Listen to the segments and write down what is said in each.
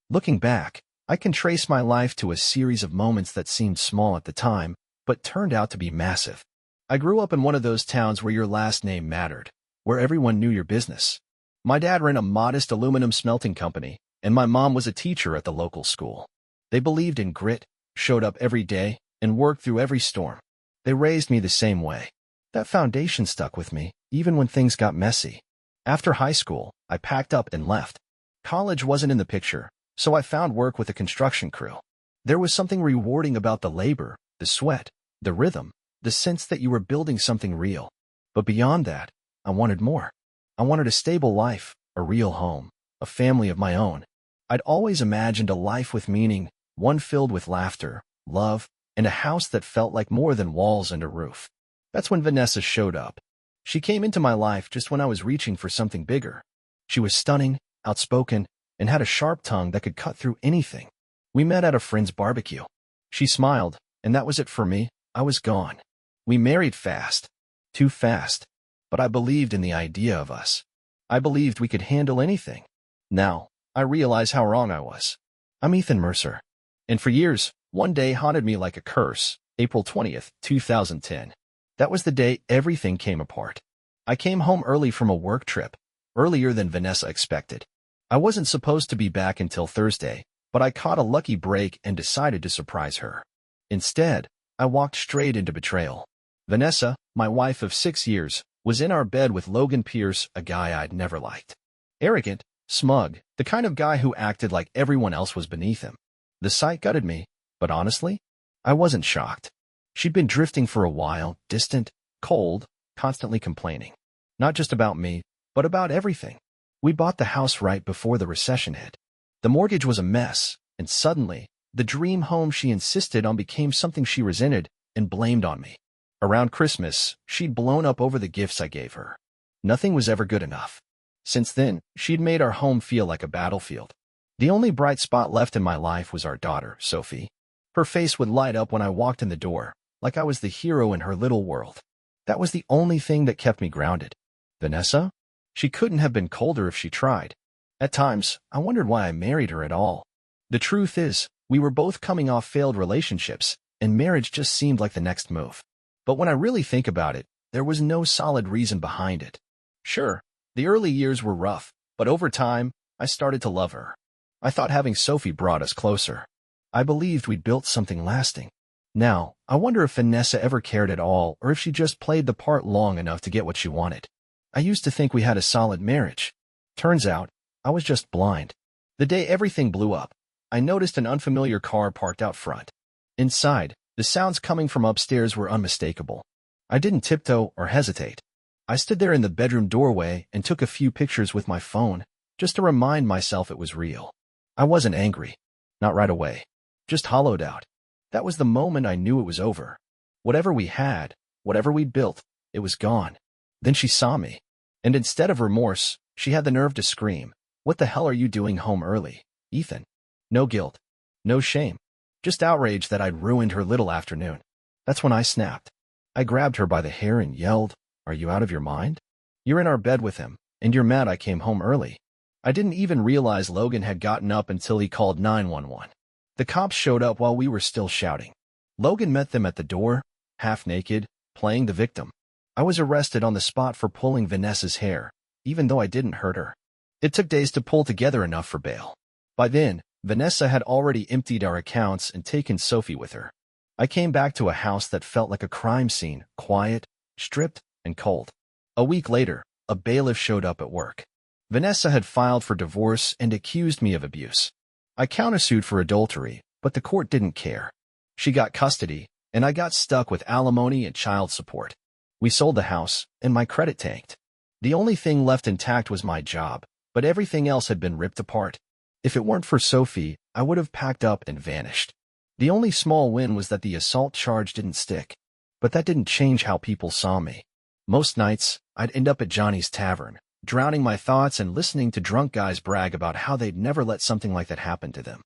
Looking back, I can trace my life to a series of moments that seemed small at the time, but turned out to be massive. I grew up in one of those towns where your last name mattered, where everyone knew your business. My dad ran a modest aluminum smelting company, and my mom was a teacher at the local school. They believed in grit, showed up every day, and worked through every storm. They raised me the same way. That foundation stuck with me, even when things got messy. After high school, I packed up and left. College wasn't in the picture, so I found work with a construction crew. There was something rewarding about the labor, the sweat, the rhythm, the sense that you were building something real. But beyond that, I wanted more. I wanted a stable life, a real home, a family of my own. I'd always imagined a life with meaning, one filled with laughter, love, and a house that felt like more than walls and a roof. That's when Vanessa showed up. She came into my life just when I was reaching for something bigger. She was stunning, outspoken, and had a sharp tongue that could cut through anything. We met at a friend's barbecue. She smiled, and that was it for me. I was gone. We married fast. Too fast. But I believed in the idea of us. I believed we could handle anything. Now, I realize how wrong I was. I'm Ethan Mercer. And for years, one day haunted me like a curse, April 20th, 2010. That was the day everything came apart. I came home early from a work trip, earlier than Vanessa expected. I wasn't supposed to be back until Thursday, but I caught a lucky break and decided to surprise her. Instead, I walked straight into betrayal. Vanessa, my wife of 6 years, was in our bed with Logan Pierce, a guy I'd never liked. Arrogant, smug, the kind of guy who acted like everyone else was beneath him. The sight gutted me, but honestly, I wasn't shocked. She'd been drifting for a while, distant, cold, constantly complaining. Not just about me, but about everything. We bought the house right before the recession hit. The mortgage was a mess, and suddenly, the dream home she insisted on became something she resented and blamed on me. Around Christmas, she'd blown up over the gifts I gave her. Nothing was ever good enough. Since then, she'd made our home feel like a battlefield. The only bright spot left in my life was our daughter, Sophie. Her face would light up when I walked in the door, like I was the hero in her little world. That was the only thing that kept me grounded. Vanessa? She couldn't have been colder if she tried. At times, I wondered why I married her at all. The truth is, we were both coming off failed relationships, and marriage just seemed like the next move. But when I really think about it, there was no solid reason behind it. Sure, the early years were rough, but over time, I started to love her. I thought having Sophie brought us closer. I believed we'd built something lasting. Now, I wonder if Vanessa ever cared at all, or if she just played the part long enough to get what she wanted. I used to think we had a solid marriage. Turns out, I was just blind. The day everything blew up, I noticed an unfamiliar car parked out front. Inside, the sounds coming from upstairs were unmistakable. I didn't tiptoe or hesitate. I stood there in the bedroom doorway and took a few pictures with my phone, just to remind myself it was real. I wasn't angry. Not right away. Just hollowed out. That was the moment I knew it was over. Whatever we had, whatever we'd built, it was gone. Then she saw me. And instead of remorse, she had the nerve to scream, "What the hell are you doing home early, Ethan?" No guilt. No shame. Just outrage that I'd ruined her little afternoon. That's when I snapped. I grabbed her by the hair and yelled, "Are you out of your mind? You're in our bed with him, and you're mad I came home early." I didn't even realize Logan had gotten up until he called 911. The cops showed up while we were still shouting. Logan met them at the door, half naked, playing the victim. I was arrested on the spot for pulling Vanessa's hair, even though I didn't hurt her. It took days to pull together enough for bail. By then, Vanessa had already emptied our accounts and taken Sophie with her. I came back to a house that felt like a crime scene, quiet, stripped, and cold. A week later, a bailiff showed up at work. Vanessa had filed for divorce and accused me of abuse. I countersued for adultery, but the court didn't care. She got custody, and I got stuck with alimony and child support. We sold the house, and my credit tanked. The only thing left intact was my job, but everything else had been ripped apart. If it weren't for Sophie, I would have packed up and vanished. The only small win was that the assault charge didn't stick. But that didn't change how people saw me. Most nights, I'd end up at Johnny's Tavern, drowning my thoughts and listening to drunk guys brag about how they'd never let something like that happen to them.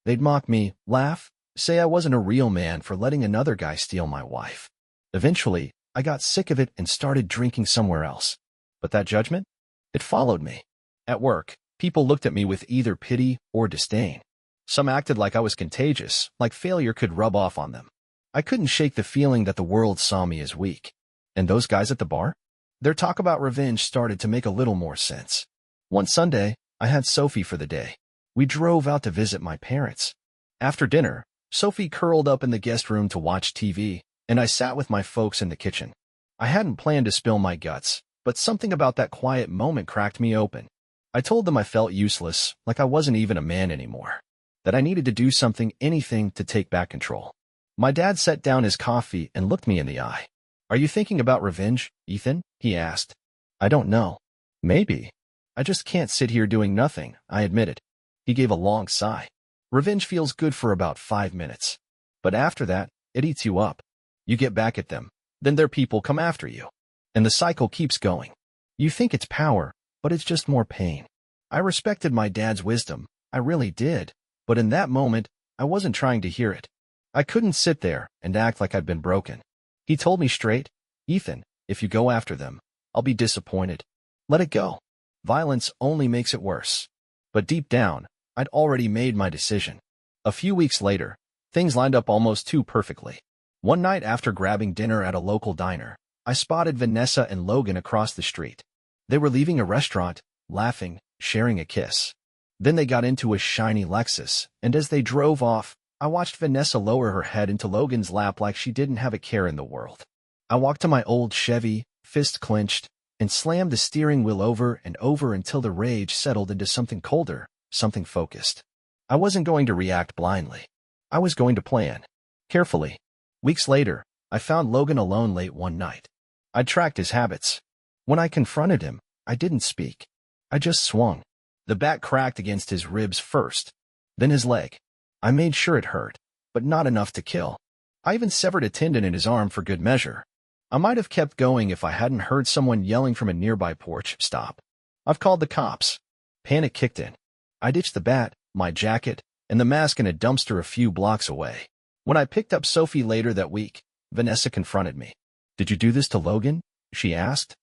They'd mock me, laugh, say I wasn't a real man for letting another guy steal my wife. Eventually, I got sick of it and started drinking somewhere else. But that judgment? It followed me. At work, People looked at me with either pity or disdain. Some acted like I was contagious, like failure could rub off on them. I couldn't shake the feeling that the world saw me as weak. And those guys at the bar? Their talk about revenge started to make a little more sense. One Sunday, I had Sophie for the day. We drove out to visit my parents. After dinner, Sophie curled up in the guest room to watch TV, and I sat with my folks in the kitchen. I hadn't planned to spill my guts, but something about that quiet moment cracked me open. I told them I felt useless, like I wasn't even a man anymore. That I needed to do something, anything, to take back control. My dad set down his coffee and looked me in the eye. "Are you thinking about revenge, Ethan?" he asked. "I don't know. Maybe. I just can't sit here doing nothing," I admitted. He gave a long sigh. "Revenge feels good for about 5 minutes. But after that, it eats you up. You get back at them. Then their people come after you. And the cycle keeps going. You think it's power, but it's just more pain." I respected my dad's wisdom. I really did. But in that moment, I wasn't trying to hear it. I couldn't sit there and act like I'd been broken. He told me straight, "Ethan, if you go after them, I'll be disappointed. Let it go. Violence only makes it worse." But deep down, I'd already made my decision. A few weeks later, things lined up almost too perfectly. One night after grabbing dinner at a local diner, I spotted Vanessa and Logan across the street. They were leaving a restaurant, laughing, sharing a kiss. Then they got into a shiny Lexus, and as they drove off, I watched Vanessa lower her head into Logan's lap like she didn't have a care in the world. I walked to my old Chevy, fist clenched, and slammed the steering wheel over and over until the rage settled into something colder, something focused. I wasn't going to react blindly. I was going to plan. Carefully. Weeks later, I found Logan alone late one night. I'd tracked his habits. When I confronted him, I didn't speak. I just swung. The bat cracked against his ribs first, then his leg. I made sure it hurt, but not enough to kill. I even severed a tendon in his arm for good measure. I might have kept going if I hadn't heard someone yelling from a nearby porch, "Stop. I've called the cops." Panic kicked in. I ditched the bat, my jacket, and the mask in a dumpster a few blocks away. When I picked up Sophie later that week, Vanessa confronted me. "Did you do this to Logan?" she asked.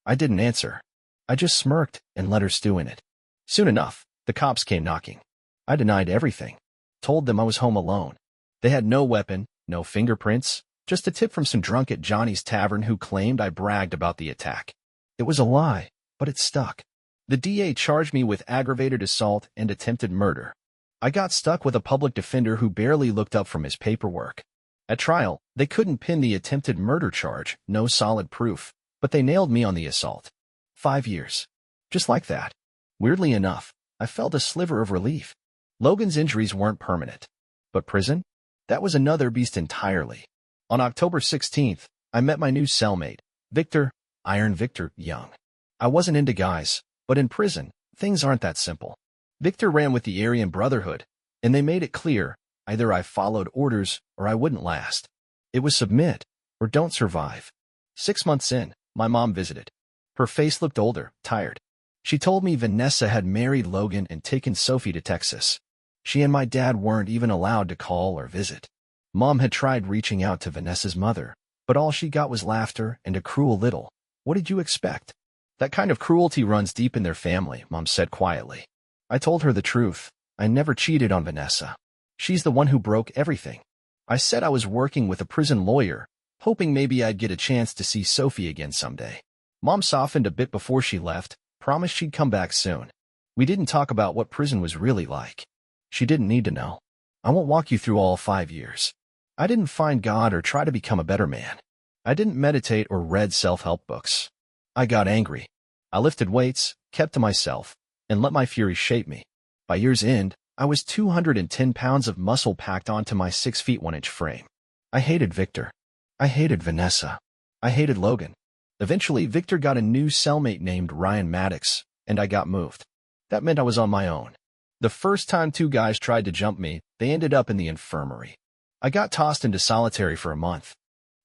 I didn't answer. I just smirked and let her stew in it. Soon enough, the cops came knocking. I denied everything. Told them I was home alone. They had no weapon, no fingerprints, just a tip from some drunk at Johnny's Tavern who claimed I bragged about the attack. It was a lie, but it stuck. The DA charged me with aggravated assault and attempted murder. I got stuck with a public defender who barely looked up from his paperwork. At trial, they couldn't pin the attempted murder charge, no solid proof, but they nailed me on the assault. 5 years. Just like that. Weirdly enough, I felt a sliver of relief. Logan's injuries weren't permanent. But prison? That was another beast entirely. On October 16th, I met my new cellmate, Victor, Iron Victor Young. I wasn't into guys, but in prison, things aren't that simple. Victor ran with the Aryan Brotherhood, and they made it clear, either I followed orders or I wouldn't last. It was submit or don't survive. 6 months in, my mom visited. Her face looked older, tired. She told me Vanessa had married Logan and taken Sophie to Texas. She and my dad weren't even allowed to call or visit. Mom had tried reaching out to Vanessa's mother, but all she got was laughter and a cruel little, "What did you expect?" "That kind of cruelty runs deep in their family," Mom said quietly. I told her the truth. I never cheated on Vanessa. She's the one who broke everything. I said I was working with a prison lawyer, hoping maybe I'd get a chance to see Sophie again someday. Mom softened a bit before she left, promised she'd come back soon. We didn't talk about what prison was really like. She didn't need to know. I won't walk you through all 5 years. I didn't find God or try to become a better man. I didn't meditate or read self-help books. I got angry. I lifted weights, kept to myself, and let my fury shape me. By year's end, I was 210 pounds of muscle packed onto my 6 feet 1 inch frame. I hated Victor. I hated Vanessa. I hated Logan. Eventually, Victor got a new cellmate named Ryan Maddox, and I got moved. That meant I was on my own. The first time 2 guys tried to jump me, they ended up in the infirmary. I got tossed into solitary for a month.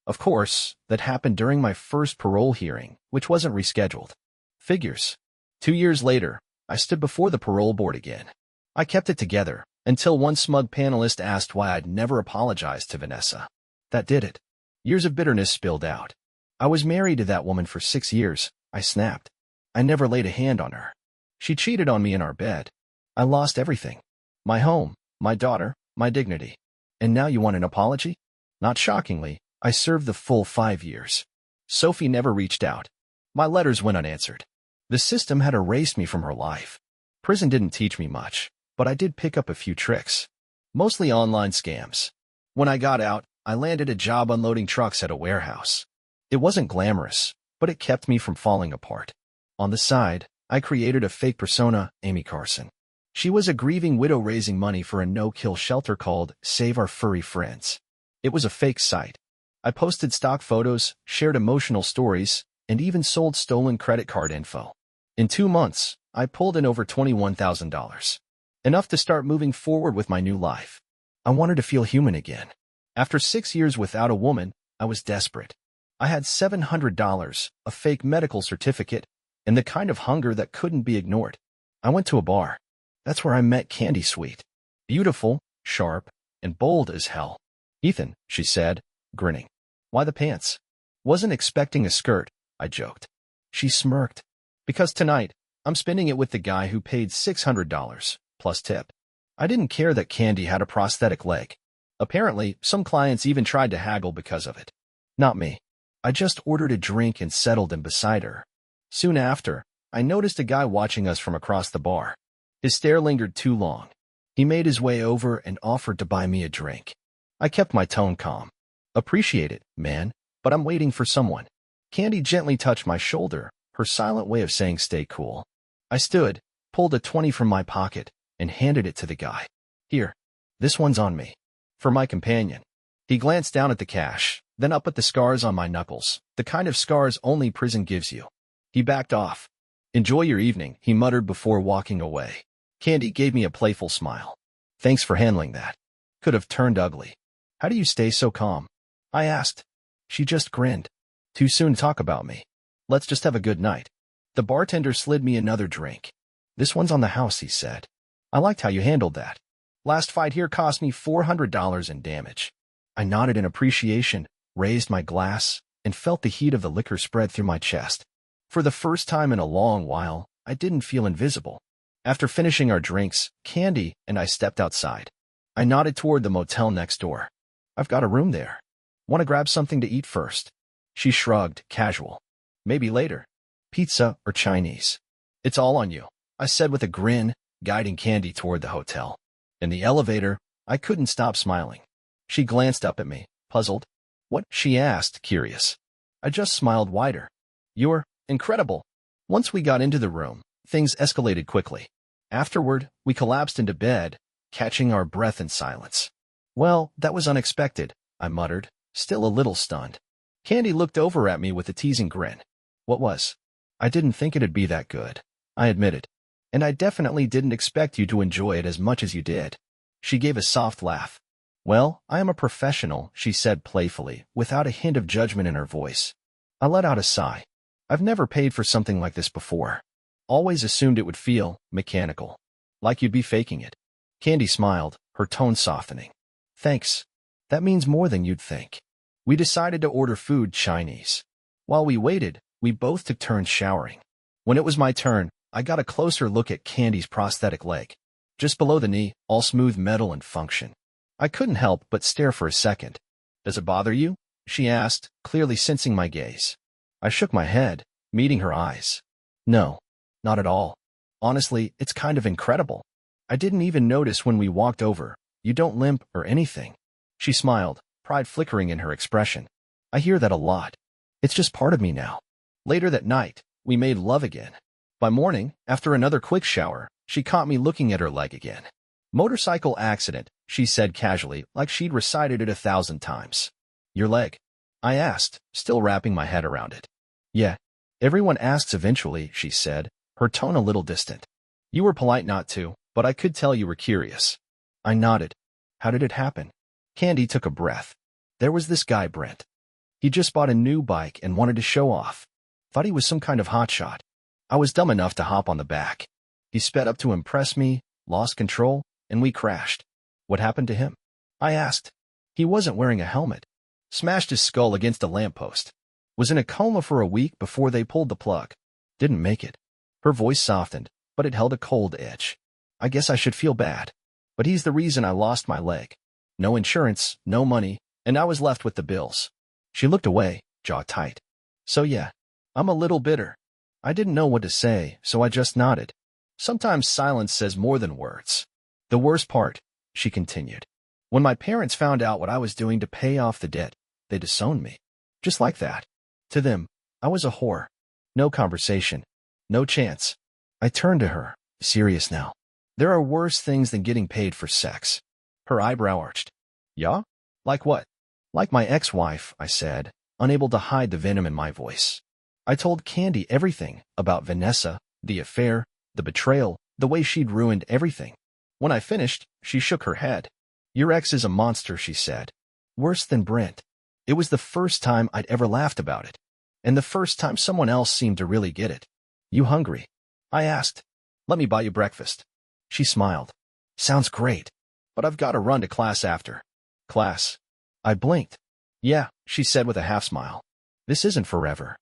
Of course, that happened during my first parole hearing, which wasn't rescheduled. Figures. 2 years later, I stood before the parole board again. I kept it together, until one smug panelist asked why I'd never apologized to Vanessa. That did it. Years of bitterness spilled out. I was married to that woman for 6 years, I snapped. I never laid a hand on her. She cheated on me in our bed. I lost everything. My home, my daughter, my dignity. And now you want an apology? Not shockingly, I served the full 5 years. Sophie never reached out. My letters went unanswered. The system had erased me from her life. Prison didn't teach me much, but I did pick up a few tricks. Mostly online scams. When I got out, I landed a job unloading trucks at a warehouse. It wasn't glamorous, but it kept me from falling apart. On the side, I created a fake persona, Amy Carson. She was a grieving widow raising money for a no-kill shelter called Save Our Furry Friends. It was a fake site. I posted stock photos, shared emotional stories, and even sold stolen credit card info. In 2 months, I pulled in over $21,000. Enough to start moving forward with my new life. I wanted to feel human again. After 6 years without a woman, I was desperate. I had $700, a fake medical certificate, and the kind of hunger that couldn't be ignored. I went to a bar. That's where I met Candy Sweet. Beautiful, sharp, and bold as hell. Ethan, she said, grinning. Why the pants? Wasn't expecting a skirt, I joked. She smirked. Because tonight, I'm spending it with the guy who paid $600, plus tip. I didn't care that Candy had a prosthetic leg. Apparently, some clients even tried to haggle because of it. Not me. I just ordered a drink and settled in beside her. Soon after, I noticed a guy watching us from across the bar. His stare lingered too long. He made his way over and offered to buy me a drink. I kept my tone calm. Appreciate it, man, but I'm waiting for someone. Candy gently touched my shoulder, her silent way of saying stay cool. I stood, pulled a 20 from my pocket, and handed it to the guy. Here, this one's on me. For my companion. He glanced down at the cash, then up at the scars on my knuckles, the kind of scars only prison gives you. He backed off. Enjoy your evening, he muttered before walking away. Candy gave me a playful smile. Thanks for handling that. Could have turned ugly. How do you stay so calm? I asked. She just grinned. Too soon to talk about me. Let's just have a good night. The bartender slid me another drink. This one's on the house, he said. I liked how you handled that. Last fight here cost me $400 in damage. I nodded in appreciation, raised my glass, and felt the heat of the liquor spread through my chest. For the first time in a long while, I didn't feel invisible. After finishing our drinks, Candy and I stepped outside. I nodded toward the motel next door. I've got a room there. Want to grab something to eat first? She shrugged, casual. Maybe later. Pizza or Chinese. It's all on you, I said with a grin, guiding Candy toward the hotel. In the elevator, I couldn't stop smiling. She glanced up at me, puzzled. What? She asked, curious. I just smiled wider. You're incredible. Once we got into the room, things escalated quickly. Afterward, we collapsed into bed, catching our breath in silence. Well, that was unexpected, I muttered, still a little stunned. Candy looked over at me with a teasing grin. What was? I didn't think it'd be that good, I admitted. And I definitely didn't expect you to enjoy it as much as you did. She gave a soft laugh. Well, I am a professional, she said playfully, without a hint of judgment in her voice. I let out a sigh. I've never paid for something like this before. Always assumed it would feel mechanical. Like you'd be faking it. Candy smiled, her tone softening. Thanks. That means more than you'd think. We decided to order food Chinese. While we waited, we both took turns showering. When it was my turn, I got a closer look at Candy's prosthetic leg. Just below the knee, all smooth metal and function. I couldn't help but stare for a second. Does it bother you? She asked, clearly sensing my gaze. I shook my head, meeting her eyes. No, not at all. Honestly, it's kind of incredible. I didn't even notice when we walked over. You don't limp or anything. She smiled, pride flickering in her expression. I hear that a lot. It's just part of me now. Later that night, we made love again. By morning, after another quick shower, she caught me looking at her leg again. Motorcycle accident, she said casually, like she'd recited it 1,000 times. Your leg? I asked, still wrapping my head around it. Yeah. Everyone asks eventually, she said, her tone a little distant. You were polite not to, but I could tell you were curious. I nodded. How did it happen? Candy took a breath. There was this guy, Brent. He just bought a new bike and wanted to show off. Thought he was some kind of hotshot. I was dumb enough to hop on the back. He sped up to impress me, lost control, and we crashed. What happened to him? I asked. He wasn't wearing a helmet. Smashed his skull against a lamppost. Was in a coma for a week before they pulled the plug. Didn't make it. Her voice softened. but it held a cold edge. I guess I should feel bad. But he's the reason I lost my leg. No insurance, no money, and I was left with the bills. She looked away, jaw tight. So yeah, I'm a little bitter. I didn't know what to say, so I just nodded. Sometimes silence says more than words. The worst part, she continued. When my parents found out what I was doing to pay off the debt, they disowned me. Just like that. To them, I was a whore. No conversation. No chance. I turned to her, serious now. There are worse things than getting paid for sex. Her eyebrow arched. Yeah? Like what? Like my ex-wife, I said, unable to hide the venom in my voice. I told Candy everything about Vanessa, the affair, the betrayal, the way she'd ruined everything. When I finished, she shook her head. Your ex is a monster, she said. Worse than Brent. It was the first time I'd ever laughed about it. And the first time someone else seemed to really get it. You hungry? I asked. Let me buy you breakfast. She smiled. Sounds great. But I've got to run to class after. Class? I blinked. Yeah, she said with a half smile. This isn't forever.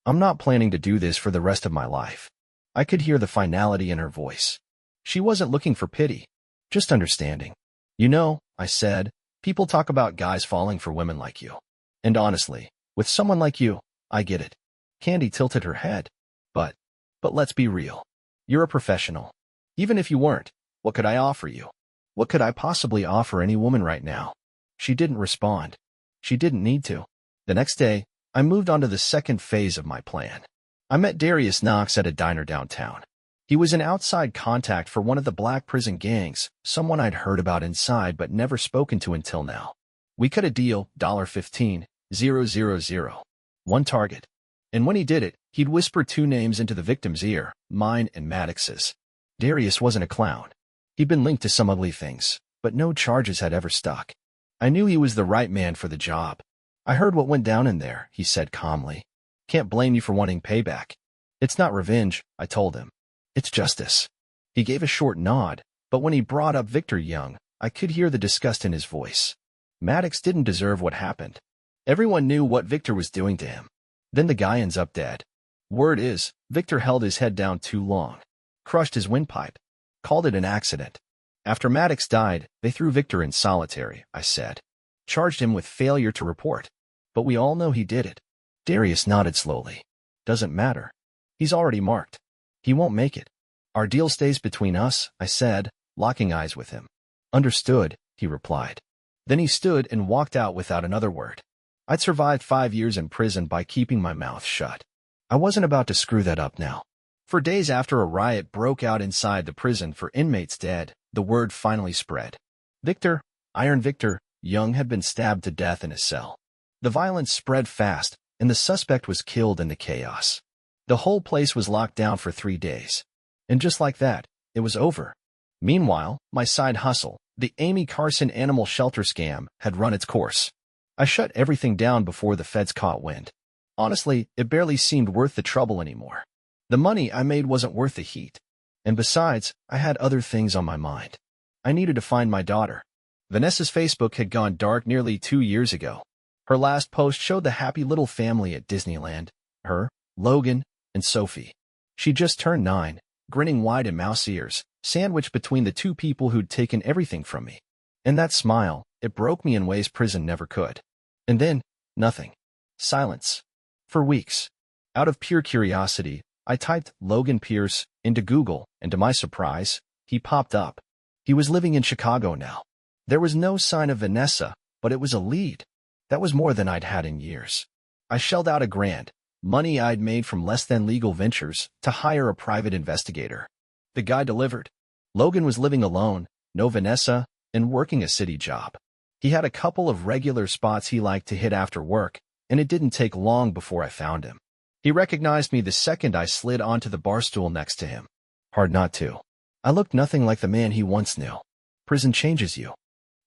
I'm not planning to do this for the rest of my life. I could hear the finality in her voice. She wasn't looking for pity, just understanding. You know, I said, people talk about guys falling for women like you. And honestly, with someone like you, I get it. Candy tilted her head. But let's be real. You're a professional. Even if you weren't, what could I offer you? What could I possibly offer any woman right now? She didn't respond. She didn't need to. The next day, I moved on to the second phase of my plan. I met Darius Knox at a diner downtown. He was an outside contact for one of the black prison gangs, someone I'd heard about inside but never spoken to until now. We cut a deal, $15,000. One target. And when he did it, he'd whisper two names into the victim's ear, mine and Maddox's. Darius wasn't a clown. He'd been linked to some ugly things, but no charges had ever stuck. I knew he was the right man for the job. I heard what went down in there, he said calmly. Can't blame you for wanting payback. It's not revenge, I told him. It's justice. He gave a short nod, but when he brought up Victor Young, I could hear the disgust in his voice. Maddox didn't deserve what happened. Everyone knew what Victor was doing to him. Then the guy ends up dead. Word is, Victor held his head down too long. Crushed his windpipe. Called it an accident. After Maddox died, they threw Victor in solitary, I said. Charged him with failure to report. But we all know he did it. Darius nodded slowly. Doesn't matter. He's already marked. He won't make it. Our deal stays between us, I said, locking eyes with him. Understood, he replied. Then he stood and walked out without another word. I'd survived 5 years in prison by keeping my mouth shut. I wasn't about to screw that up now. For days after a riot broke out inside the prison for inmates dead, the word finally spread. Victor, Iron Victor, Young had been stabbed to death in his cell. The violence spread fast, and the suspect was killed in the chaos. The whole place was locked down for 3 days. And just like that, it was over. Meanwhile, my side hustle, the Amy Carson animal shelter scam, had run its course. I shut everything down before the feds caught wind. Honestly, it barely seemed worth the trouble anymore. The money I made wasn't worth the heat. And besides, I had other things on my mind. I needed to find my daughter. Vanessa's Facebook had gone dark nearly 2 years ago. Her last post showed the happy little family at Disneyland. Her, Logan, and Sophie. She just turned 9, grinning wide in mouse ears, sandwiched between the two people who'd taken everything from me. And that smile, it broke me in ways prison never could. And then, nothing. Silence. For weeks. Out of pure curiosity, I typed Logan Pierce into Google, and to my surprise, he popped up. He was living in Chicago now. There was no sign of Vanessa, but it was a lead. That was more than I'd had in years. I shelled out $1,000, money I'd made from less than legal ventures, to hire a private investigator. The guy delivered. Logan was living alone, no Vanessa, and working a city job. He had a couple of regular spots he liked to hit after work, and it didn't take long before I found him. He recognized me the second I slid onto the bar stool next to him. Hard not to. I looked nothing like the man he once knew. Prison changes you.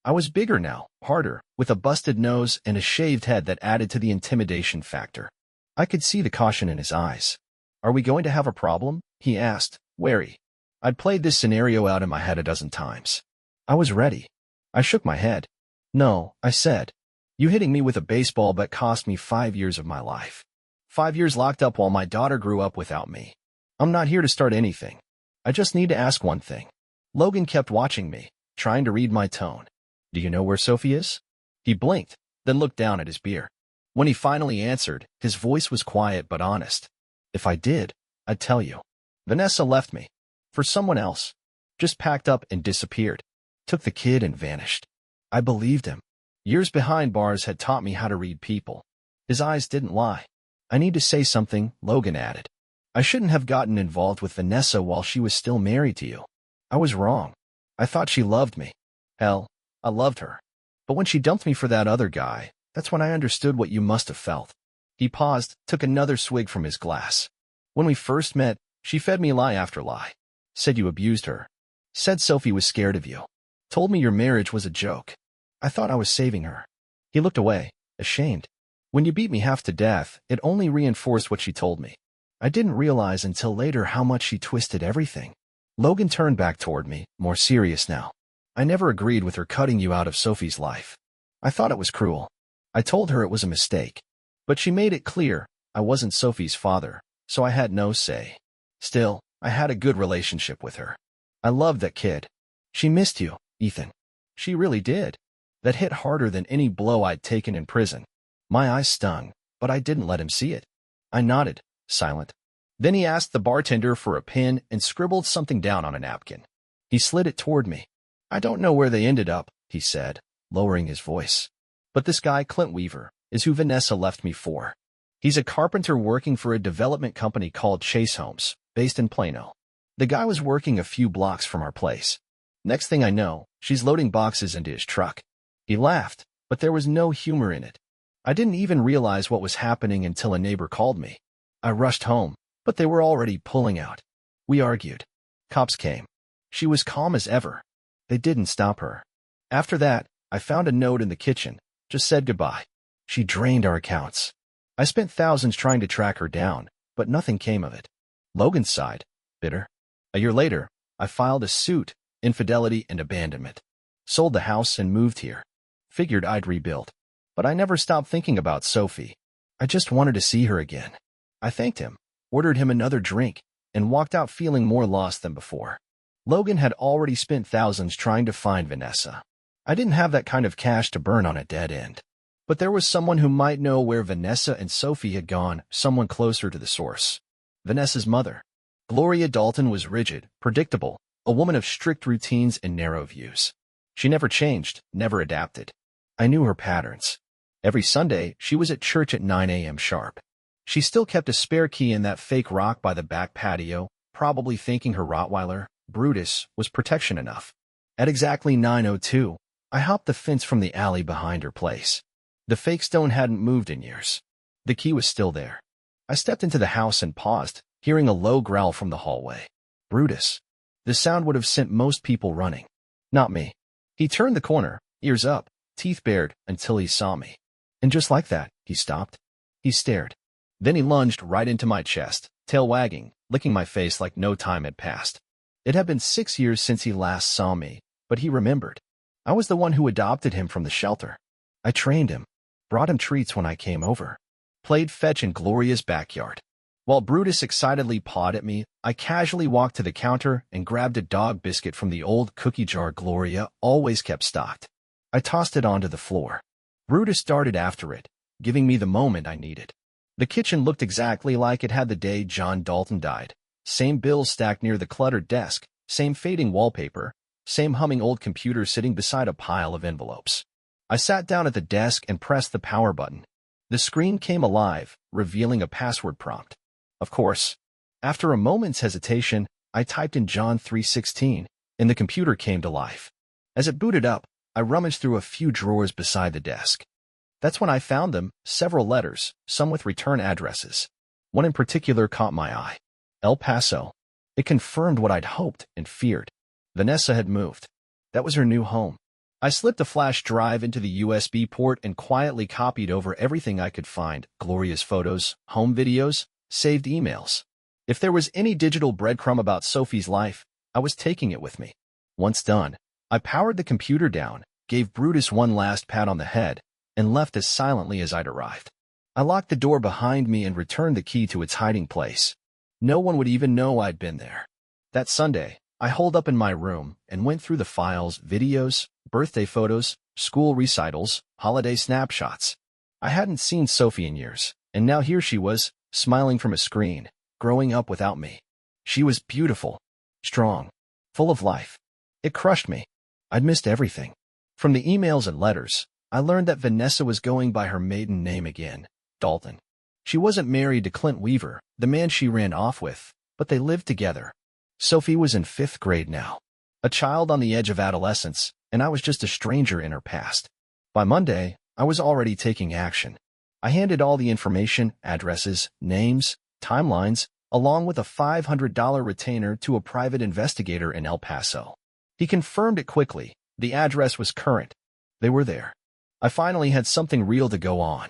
I was bigger now, harder, with a busted nose and a shaved head that added to the intimidation factor. I could see the caution in his eyes. Are we going to have a problem? He asked, wary. I'd played this scenario out in my head a dozen times. I was ready. I shook my head. No, I said. You hitting me with a baseball bat cost me 5 years of my life. 5 years locked up while my daughter grew up without me. I'm not here to start anything. I just need to ask one thing. Logan kept watching me, trying to read my tone. Do you know where Sophie is? He blinked, then looked down at his beer. When he finally answered, his voice was quiet but honest. If I did, I'd tell you. Vanessa left me. For someone else. Just packed up and disappeared. Took the kid and vanished. I believed him. Years behind bars had taught me how to read people. His eyes didn't lie. I need to say something, Logan added. I shouldn't have gotten involved with Vanessa while she was still married to you. I was wrong. I thought she loved me. Hell, I loved her. But when she dumped me for that other guy, that's when I understood what you must have felt. He paused, took another swig from his glass. When we first met, she fed me lie after lie. Said you abused her. Said Sophie was scared of you. Told me your marriage was a joke. I thought I was saving her. He looked away, ashamed. When you beat me half to death, it only reinforced what she told me. I didn't realize until later how much she twisted everything. Logan turned back toward me, more serious now. I never agreed with her cutting you out of Sophie's life. I thought it was cruel. I told her it was a mistake. But she made it clear I wasn't Sophie's father, so I had no say. Still, I had a good relationship with her. I loved that kid. She missed you, Ethan. She really did. That hit harder than any blow I'd taken in prison. My eyes stung, but I didn't let him see it. I nodded, silent. Then he asked the bartender for a pen and scribbled something down on a napkin. He slid it toward me. I don't know where they ended up, he said, lowering his voice. But this guy, Clint Weaver, is who Vanessa left me for. He's a carpenter working for a development company called Chase Homes, based in Plano. The guy was working a few blocks from our place. Next thing I know, she's loading boxes into his truck. He laughed, but there was no humor in it. I didn't even realize what was happening until a neighbor called me. I rushed home, but they were already pulling out. We argued. Cops came. She was calm as ever. They didn't stop her. After that, I found a note in the kitchen, just said goodbye. She drained our accounts. I spent thousands trying to track her down, but nothing came of it. Logan sighed, bitter. A year later, I filed a suit, infidelity and abandonment. Sold the house and moved here. Figured I'd rebuild. But I never stopped thinking about Sophie. I just wanted to see her again. I thanked him, ordered him another drink, and walked out feeling more lost than before. Logan had already spent thousands trying to find Vanessa. I didn't have that kind of cash to burn on a dead end. But there was someone who might know where Vanessa and Sophie had gone, someone closer to the source. Vanessa's mother. Gloria Dalton was rigid, predictable, a woman of strict routines and narrow views. She never changed, never adapted. I knew her patterns. Every Sunday, she was at church at 9 a.m. sharp. She still kept a spare key in that fake rock by the back patio, probably thinking her Rottweiler, Brutus, was protection enough. At exactly 9:02, I hopped the fence from the alley behind her place. The fake stone hadn't moved in years. The key was still there. I stepped into the house and paused, hearing a low growl from the hallway. Brutus. The sound would have sent most people running. Not me. He turned the corner, ears up, teeth bared, until he saw me. And just like that, he stopped. He stared. Then he lunged right into my chest, tail wagging, licking my face like no time had passed. It had been 6 years since he last saw me, but he remembered. I was the one who adopted him from the shelter. I trained him, brought him treats when I came over, played fetch in Gloria's backyard. While Brutus excitedly pawed at me, I casually walked to the counter and grabbed a dog biscuit from the old cookie jar Gloria always kept stocked. I tossed it onto the floor. Brutus darted after it, giving me the moment I needed. The kitchen looked exactly like it had the day John Dalton died. Same bills stacked near the cluttered desk, same fading wallpaper, same humming old computer sitting beside a pile of envelopes. I sat down at the desk and pressed the power button. The screen came alive, revealing a password prompt. Of course. After a moment's hesitation, I typed in John 3:16, and the computer came to life. As it booted up, I rummaged through a few drawers beside the desk. That's when I found them, several letters, some with return addresses. One in particular caught my eye. El Paso. It confirmed what I'd hoped and feared. Vanessa had moved. That was her new home. I slipped a flash drive into the USB port and quietly copied over everything I could find, Gloria's photos, home videos, saved emails. If there was any digital breadcrumb about Sophie's life, I was taking it with me. Once done, I powered the computer down, gave Brutus one last pat on the head, and left as silently as I'd arrived. I locked the door behind me and returned the key to its hiding place. No one would even know I'd been there. That Sunday, I holed up in my room and went through the files, videos, birthday photos, school recitals, holiday snapshots. I hadn't seen Sophie in years, and now here she was, smiling from a screen, growing up without me. She was beautiful, strong, full of life. It crushed me. I'd missed everything. From the emails and letters, I learned that Vanessa was going by her maiden name again, Dalton. She wasn't married to Clint Weaver, the man she ran off with, but they lived together. Sophie was in 5th grade now, a child on the edge of adolescence, and I was just a stranger in her past. By Monday, I was already taking action. I handed all the information, addresses, names, timelines, along with a $500 retainer to a private investigator in El Paso. He confirmed it quickly. The address was current. They were there. I finally had something real to go on.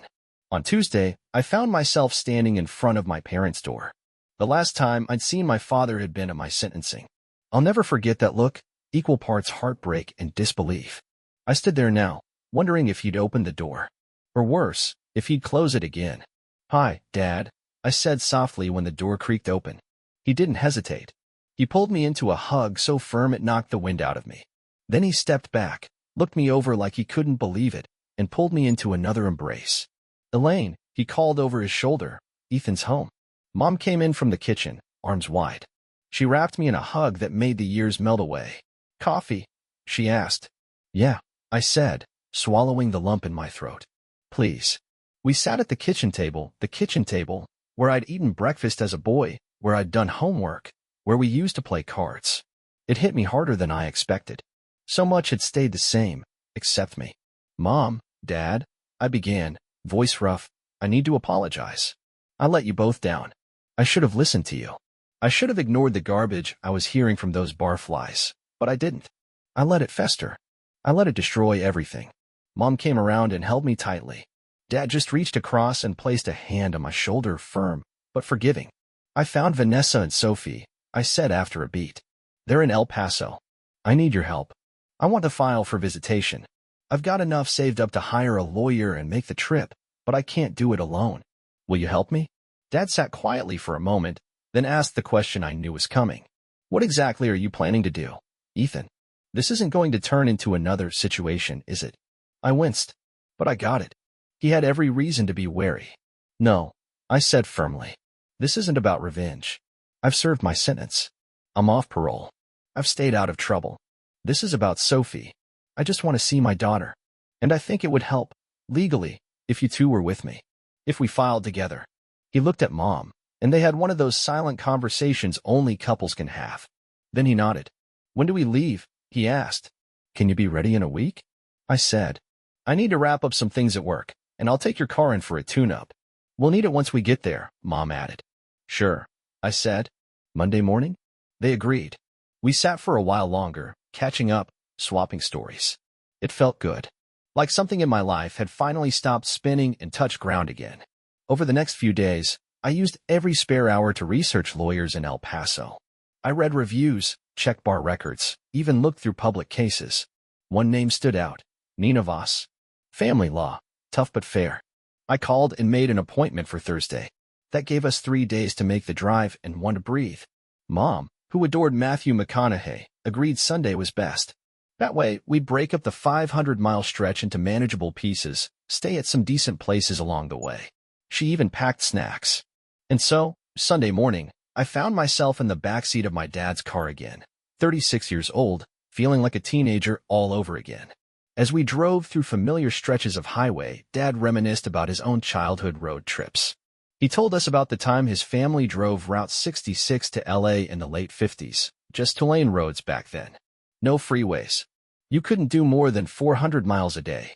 On Tuesday, I found myself standing in front of my parents' door. The last time I'd seen my father had been at my sentencing. I'll never forget that look, equal parts heartbreak and disbelief. I stood there now, wondering if he'd open the door. Or worse, if he'd close it again. "Hi, Dad," I said softly when the door creaked open. He didn't hesitate. He pulled me into a hug so firm it knocked the wind out of me. Then he stepped back, looked me over like he couldn't believe it, and pulled me into another embrace. "Elaine," he called over his shoulder, "Ethan's home." Mom came in from the kitchen, arms wide. She wrapped me in a hug that made the years melt away. "Coffee?" she asked. "Yeah," I said, swallowing the lump in my throat. "Please." We sat at the kitchen table, where I'd eaten breakfast as a boy, where I'd done homework, where we used to play cards. It hit me harder than I expected. So much had stayed the same, except me. "Mom, Dad," I began, voice rough, "I need to apologize. I let you both down. I should have listened to you. I should have ignored the garbage I was hearing from those barflies, but I didn't. I let it fester. I let it destroy everything." Mom came around and held me tightly. Dad just reached across and placed a hand on my shoulder, firm, but forgiving. "I found Vanessa and Sophie," I said after a beat. "They're in El Paso. I need your help. I want to file for visitation. I've got enough saved up to hire a lawyer and make the trip, but I can't do it alone. Will you help me?" Dad sat quietly for a moment, then asked the question I knew was coming. "What exactly are you planning to do, Ethan? This isn't going to turn into another situation, is it?" I winced, but I got it. He had every reason to be wary. "No," I said firmly. "This isn't about revenge. I've served my sentence. I'm off parole. I've stayed out of trouble. This is about Sophie. I just want to see my daughter. And I think it would help, legally, if you two were with me. If we filed together." He looked at Mom, and they had one of those silent conversations only couples can have. Then he nodded. "When do we leave?" he asked. "Can you be ready in a week?" I said. "I need to wrap up some things at work, and I'll take your car in for a tune-up. We'll need it once we get there," Mom added. "Sure," I said. "Monday morning?" They agreed. We sat for a while longer, catching up, swapping stories. It felt good. Like something in my life had finally stopped spinning and touched ground again. Over the next few days, I used every spare hour to research lawyers in El Paso. I read reviews, checked bar records, even looked through public cases. One name stood out: Nina Voss. Family law, tough but fair. I called and made an appointment for Thursday. That gave us 3 days to make the drive and one to breathe. Mom, who adored Matthew McConaughey, agreed Sunday was best. That way, we'd break up the 500-mile stretch into manageable pieces, stay at some decent places along the way. She even packed snacks. And so, Sunday morning, I found myself in the backseat of my dad's car again, 36 years old, feeling like a teenager all over again. As we drove through familiar stretches of highway, Dad reminisced about his own childhood road trips. He told us about the time his family drove Route 66 to LA in the late 50s, just 2-lane roads back then. No freeways. You couldn't do more than 400 miles a day.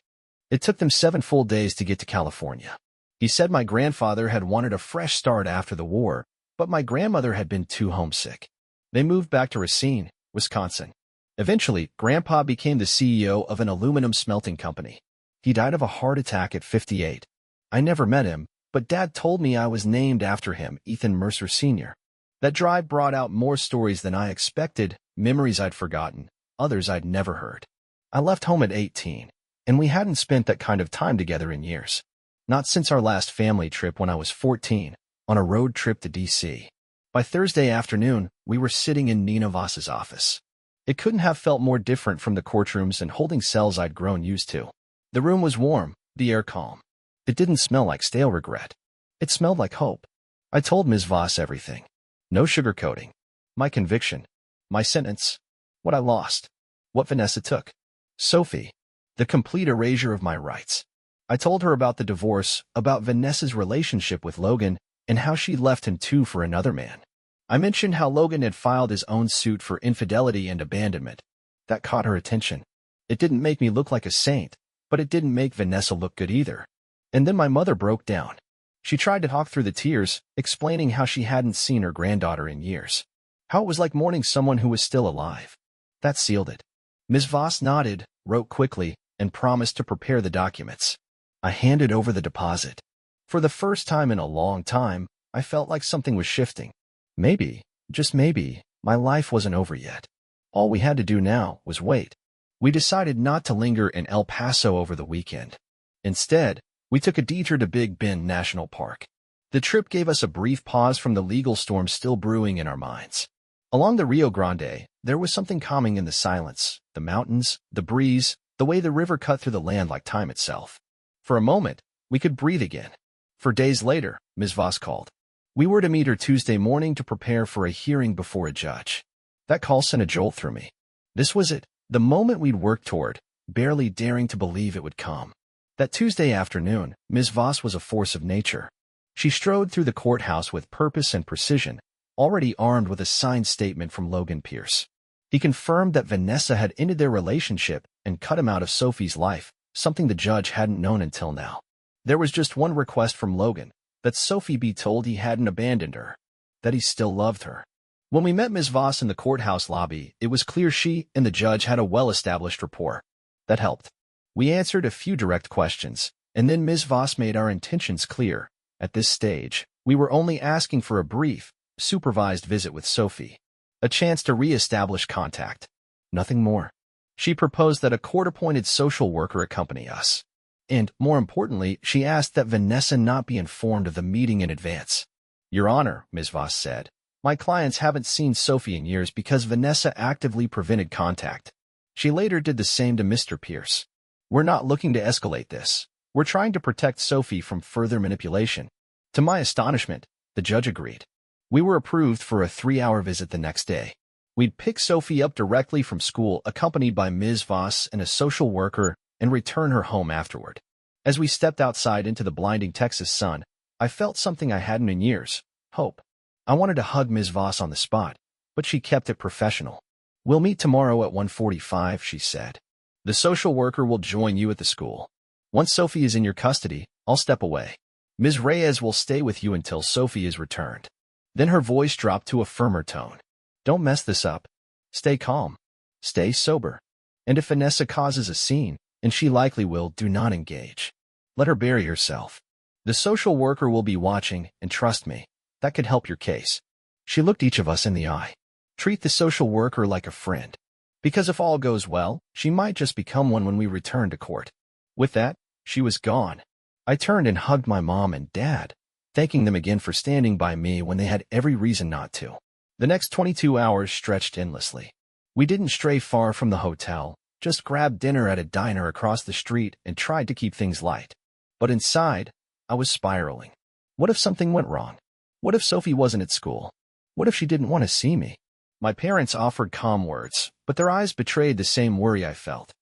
It took them 7 full days to get to California. He said my grandfather had wanted a fresh start after the war, but my grandmother had been too homesick. They moved back to Racine, Wisconsin. Eventually, Grandpa became the CEO of an aluminum smelting company. He died of a heart attack at 58. I never met him, but Dad told me I was named after him, Ethan Mercer Sr. That drive brought out more stories than I expected, memories I'd forgotten, others I'd never heard. I left home at 18, and we hadn't spent that kind of time together in years. Not since our last family trip when I was 14, on a road trip to D.C. By Thursday afternoon, we were sitting in Nina Voss's office. It couldn't have felt more different from the courtrooms and holding cells I'd grown used to. The room was warm, the air calm. It didn't smell like stale regret. It smelled like hope. I told Ms. Voss everything. No sugarcoating. My conviction. My sentence. What I lost. What Vanessa took. Sophie. The complete erasure of my rights. I told her about the divorce, about Vanessa's relationship with Logan, and how she'd left him too for another man. I mentioned how Logan had filed his own suit for infidelity and abandonment. That caught her attention. It didn't make me look like a saint, but it didn't make Vanessa look good either. And then my mother broke down. She tried to talk through the tears, explaining how she hadn't seen her granddaughter in years. How it was like mourning someone who was still alive. That sealed it. Ms. Voss nodded, wrote quickly, and promised to prepare the documents. I handed over the deposit. For the first time in a long time, I felt like something was shifting. Maybe, just maybe, my life wasn't over yet. All we had to do now was wait. We decided not to linger in El Paso over the weekend. Instead, we took a detour to Big Bend National Park. The trip gave us a brief pause from the legal storm still brewing in our minds. Along the Rio Grande, there was something calming in the silence, the mountains, the breeze, the way the river cut through the land like time itself. For a moment, we could breathe again. 4 days later, Ms. Voss called. We were to meet her Tuesday morning to prepare for a hearing before a judge. That call sent a jolt through me. This was it, the moment we'd worked toward, barely daring to believe it would come. That Tuesday afternoon, Ms. Voss was a force of nature. She strode through the courthouse with purpose and precision, already armed with a signed statement from Logan Pierce. He confirmed that Vanessa had ended their relationship and cut him out of Sophie's life, something the judge hadn't known until now. There was just one request from Logan, that Sophie be told he hadn't abandoned her, that he still loved her. When we met Ms. Voss in the courthouse lobby, it was clear she and the judge had a well-established rapport. That helped. We answered a few direct questions, and then Ms. Voss made our intentions clear. At this stage, we were only asking for a brief, supervised visit with Sophie. A chance to re-establish contact. Nothing more. She proposed that a court-appointed social worker accompany us. And, more importantly, she asked that Vanessa not be informed of the meeting in advance. Your Honor, Ms. Voss said, my clients haven't seen Sophie in years because Vanessa actively prevented contact. She later did the same to Mr. Pierce. We're not looking to escalate this. We're trying to protect Sophie from further manipulation. To my astonishment, the judge agreed. We were approved for a 3-hour visit the next day. We'd pick Sophie up directly from school, accompanied by Ms. Voss and a social worker, and return her home afterward. As we stepped outside into the blinding Texas sun, I felt something I hadn't in years, hope. I wanted to hug Ms. Voss on the spot, but she kept it professional. We'll meet tomorrow at 1:45, she said. The social worker will join you at the school. Once Sophie is in your custody, I'll step away. Ms. Reyes will stay with you until Sophie is returned. Then her voice dropped to a firmer tone. Don't mess this up. Stay calm. Stay sober. And if Vanessa causes a scene, and she likely will, do not engage. Let her bury herself. The social worker will be watching, and trust me, that could help your case. She looked each of us in the eye. Treat the social worker like a friend. Because if all goes well, she might just become one when we return to court. With that, she was gone. I turned and hugged my mom and dad, thanking them again for standing by me when they had every reason not to. The next 22 hours stretched endlessly. We didn't stray far from the hotel, just grabbed dinner at a diner across the street and tried to keep things light. But inside, I was spiraling. What if something went wrong? What if Sophie wasn't at school? What if she didn't want to see me? My parents offered calm words, but their eyes betrayed the same worry I felt.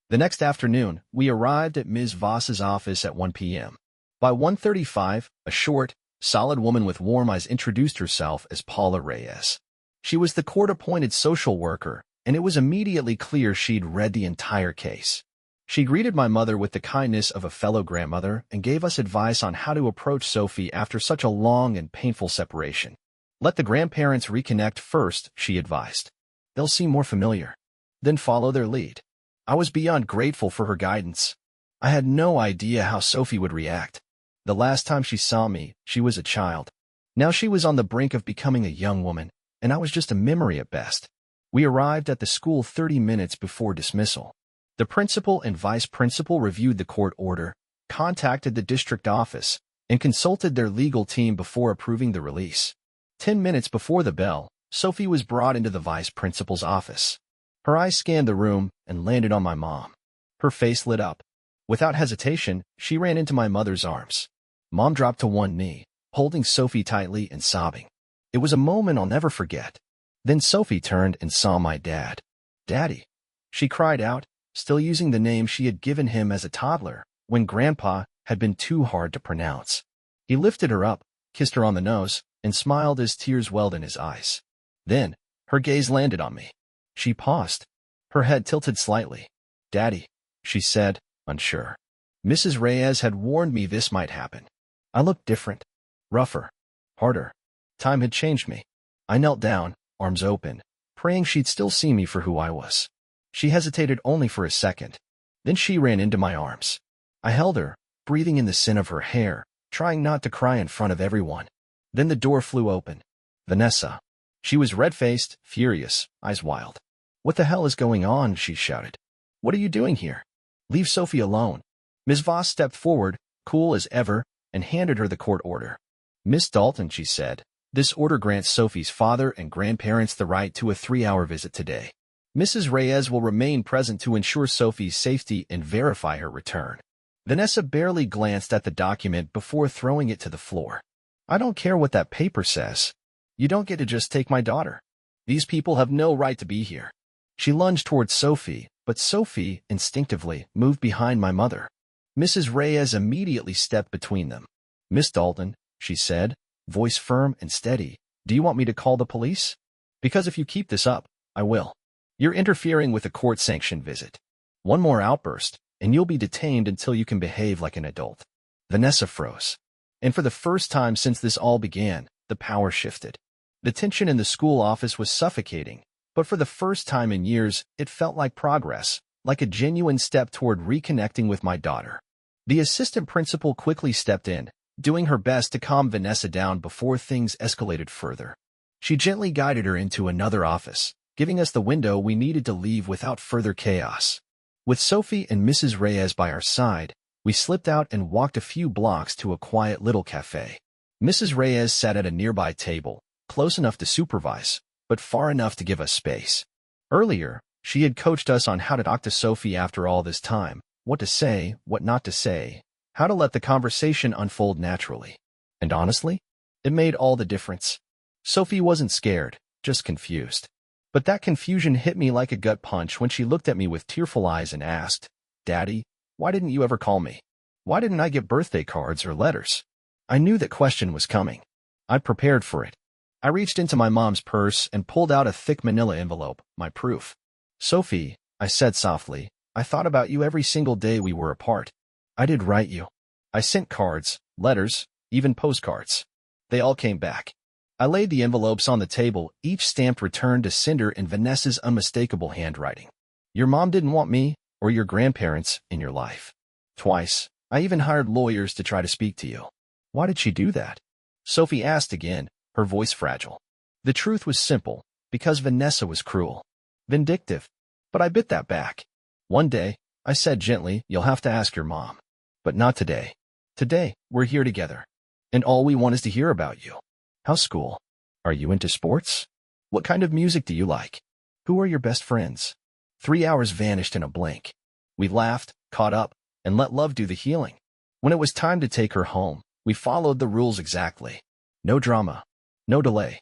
The next afternoon, we arrived at Ms. Voss's office at 1 p.m. By 1:35, a short, solid woman with warm eyes introduced herself as Paula Reyes. She was the court-appointed social worker, and it was immediately clear she'd read the entire case. She greeted my mother with the kindness of a fellow grandmother and gave us advice on how to approach Sophie after such a long and painful separation. Let the grandparents reconnect first, she advised. They'll seem more familiar. Then follow their lead. I was beyond grateful for her guidance. I had no idea how Sophie would react. The last time she saw me, she was a child. Now she was on the brink of becoming a young woman, and I was just a memory at best. We arrived at the school 30 minutes before dismissal. The principal and vice principal reviewed the court order, contacted the district office, and consulted their legal team before approving the release. 10 minutes before the bell, Sophie was brought into the vice principal's office. Her eyes scanned the room and landed on my mom. Her face lit up. Without hesitation, she ran into my mother's arms. Mom dropped to one knee, holding Sophie tightly and sobbing. It was a moment I'll never forget. Then Sophie turned and saw my dad. "Daddy," she cried out, still using the name she had given him as a toddler, when Grandpa had been too hard to pronounce. He lifted her up, kissed her on the nose, and smiled as tears welled in his eyes. Then, her gaze landed on me. She paused, her head tilted slightly. "Daddy," she said, unsure. Mrs. Reyes had warned me this might happen. I looked different, rougher, harder. Time had changed me. I knelt down, arms open, praying she'd still see me for who I was. She hesitated only for a second. Then she ran into my arms. I held her, breathing in the scent of her hair, trying not to cry in front of everyone. Then the door flew open. Vanessa. She was red-faced, furious, eyes wild. "What the hell is going on?" she shouted. "What are you doing here? Leave Sophie alone." Ms. Voss stepped forward, cool as ever, and handed her the court order. "Miss Dalton," she said, "this order grants Sophie's father and grandparents the right to a 3-hour visit today. Mrs. Reyes will remain present to ensure Sophie's safety and verify her return." Vanessa barely glanced at the document before throwing it to the floor. "I don't care what that paper says. You don't get to just take my daughter. These people have no right to be here." She lunged towards Sophie, but Sophie, instinctively, moved behind my mother. Mrs. Reyes immediately stepped between them. "Miss Dalton," she said, voice firm and steady, "do you want me to call the police? Because if you keep this up, I will. You're interfering with a court-sanctioned visit. One more outburst, and you'll be detained until you can behave like an adult." Vanessa froze. And for the first time since this all began, the power shifted. The tension in the school office was suffocating, but for the first time in years, it felt like progress, like a genuine step toward reconnecting with my daughter. The assistant principal quickly stepped in, doing her best to calm Vanessa down before things escalated further. She gently guided her into another office, giving us the window we needed to leave without further chaos. With Sophie and Mrs. Reyes by our side, we slipped out and walked a few blocks to a quiet little cafe. Mrs. Reyes sat at a nearby table, close enough to supervise, but far enough to give us space. Earlier, she had coached us on how to talk to Sophie after all this time, what to say, what not to say, how to let the conversation unfold naturally. And honestly, it made all the difference. Sophie wasn't scared, just confused. But that confusion hit me like a gut punch when she looked at me with tearful eyes and asked, "Daddy, why didn't you ever call me? Why didn't I get birthday cards or letters?" I knew that question was coming. I'd prepared for it. I reached into my mom's purse and pulled out a thick manila envelope, my proof. "Sophie," I said softly, "I thought about you every single day we were apart. I did write you. I sent cards, letters, even postcards. They all came back." I laid the envelopes on the table, each stamped "Return to Cinder" in Vanessa's unmistakable handwriting. "Your mom didn't want me, or your grandparents, in your life. Twice. I even hired lawyers to try to speak to you." "Why did she do that?" Sophie asked again, her voice fragile. The truth was simple, because Vanessa was cruel. Vindictive. But I bit that back. "One day," I said gently, "you'll have to ask your mom. But not today. Today, we're here together. And all we want is to hear about you. How's school? Are you into sports? What kind of music do you like? Who are your best friends?" 3 hours vanished in a blink. We laughed, caught up, and let love do the healing. When it was time to take her home, we followed the rules exactly. No drama. No delay.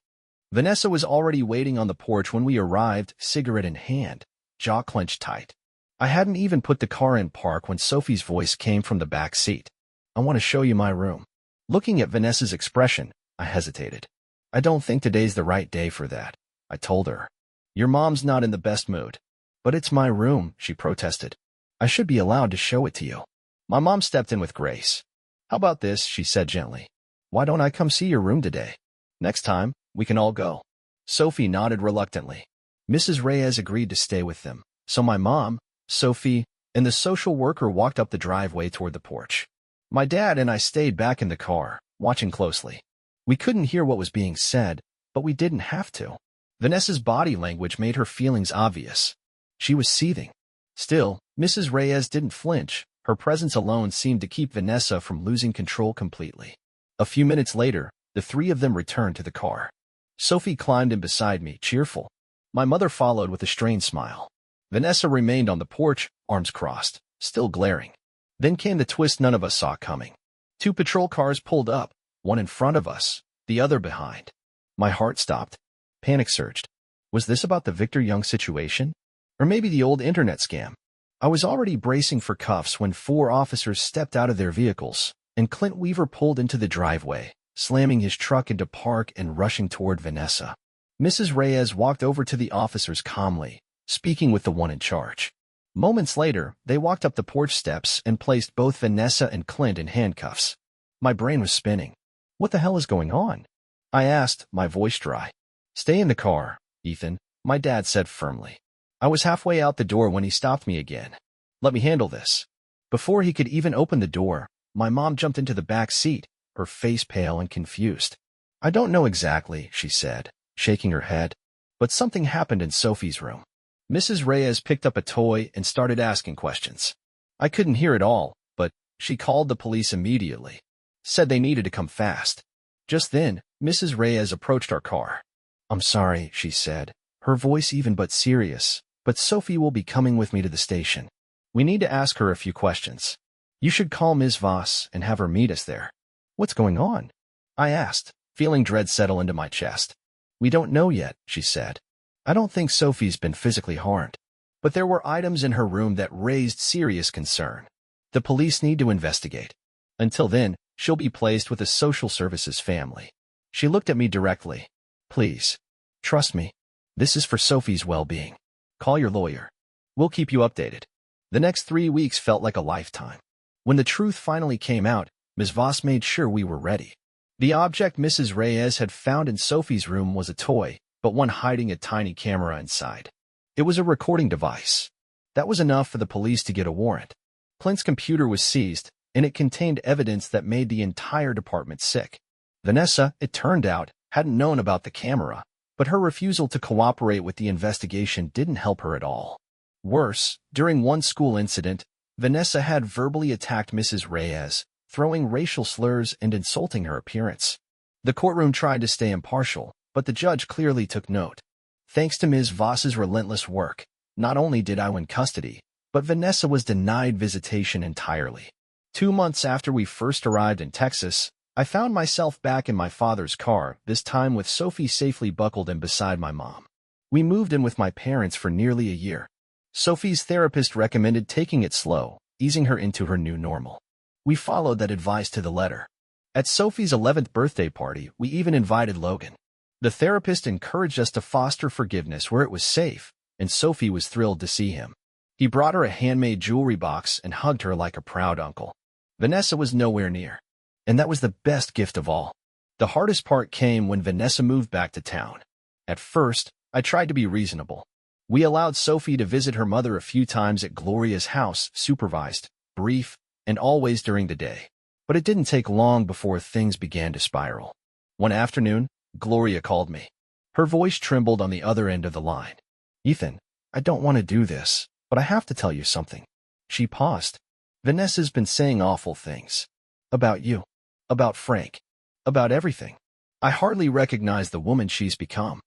Vanessa was already waiting on the porch when we arrived, cigarette in hand, jaw clenched tight. I hadn't even put the car in park when Sophie's voice came from the back seat. "I want to show you my room." Looking at Vanessa's expression, I hesitated. "I don't think today's the right day for that," I told her. "Your mom's not in the best mood." "But it's my room," she protested. "I should be allowed to show it to you." My mom stepped in with grace. "How about this?" she said gently. "Why don't I come see your room today? Next time, we can all go." Sophie nodded reluctantly. Mrs. Reyes agreed to stay with them, so my mom, Sophie, and the social worker walked up the driveway toward the porch. My dad and I stayed back in the car, watching closely. We couldn't hear what was being said, but we didn't have to. Vanessa's body language made her feelings obvious. She was seething. Still, Mrs. Reyes didn't flinch. Her presence alone seemed to keep Vanessa from losing control completely. A few minutes later, the three of them returned to the car. Sophie climbed in beside me, cheerful. My mother followed with a strained smile. Vanessa remained on the porch, arms crossed, still glaring. Then came the twist none of us saw coming. 2 patrol cars pulled up, one in front of us, the other behind. My heart stopped. Panic surged. Was this about the Victor Young situation? Or maybe the old internet scam? I was already bracing for cuffs when 4 officers stepped out of their vehicles, and Clint Weaver pulled into the driveway, slamming his truck into park and rushing toward Vanessa. Mrs. Reyes walked over to the officers calmly, speaking with the one in charge. Moments later, they walked up the porch steps and placed both Vanessa and Clint in handcuffs. My brain was spinning. What the hell is going on? I asked, my voice dry. Stay in the car, Ethan, my dad said firmly. I was halfway out the door when he stopped me again. Let me handle this. Before he could even open the door, my mom jumped into the back seat, her face pale and confused. I don't know exactly, she said, shaking her head, but something happened in Sophie's room. Mrs. Reyes picked up a toy and started asking questions. I couldn't hear it all, but she called the police immediately. Said they needed to come fast. Just then, Mrs. Reyes approached our car. I'm sorry, she said, her voice even but serious, but Sophie will be coming with me to the station. We need to ask her a few questions. You should call Ms. Voss and have her meet us there. What's going on? I asked, feeling dread settle into my chest. We don't know yet, she said. I don't think Sophie's been physically harmed, but there were items in her room that raised serious concern. The police need to investigate. Until then, she'll be placed with a social services family. She looked at me directly. Please, trust me. This is for Sophie's well-being. Call your lawyer. We'll keep you updated. The next 3 weeks felt like a lifetime. When the truth finally came out, Ms. Voss made sure we were ready. The object Mrs. Reyes had found in Sophie's room was a toy, but one hiding a tiny camera inside. It was a recording device. That was enough for the police to get a warrant. Clint's computer was seized, and it contained evidence that made the entire department sick. Vanessa, it turned out, hadn't known about the camera, but her refusal to cooperate with the investigation didn't help her at all. Worse, during one school incident, Vanessa had verbally attacked Mrs. Reyes, throwing racial slurs and insulting her appearance. The courtroom tried to stay impartial, but the judge clearly took note. Thanks to Ms. Voss's relentless work, not only did I win custody, but Vanessa was denied visitation entirely. 2 months after we first arrived in Texas, I found myself back in my father's car, this time with Sophie safely buckled in beside my mom. We moved in with my parents for nearly a year. Sophie's therapist recommended taking it slow, easing her into her new normal. We followed that advice to the letter. At Sophie's 11th birthday party, we even invited Logan. The therapist encouraged us to foster forgiveness where it was safe, and Sophie was thrilled to see him. He brought her a handmade jewelry box and hugged her like a proud uncle. Vanessa was nowhere near, and that was the best gift of all. The hardest part came when Vanessa moved back to town. At first, I tried to be reasonable. We allowed Sophie to visit her mother a few times at Gloria's house, supervised, brief, and always during the day. But it didn't take long before things began to spiral. One afternoon, Gloria called me. Her voice trembled on the other end of the line. Ethan, I don't want to do this, but I have to tell you something. She paused. Vanessa's been saying awful things. About you. About Frank. About everything. I hardly recognize the woman she's become.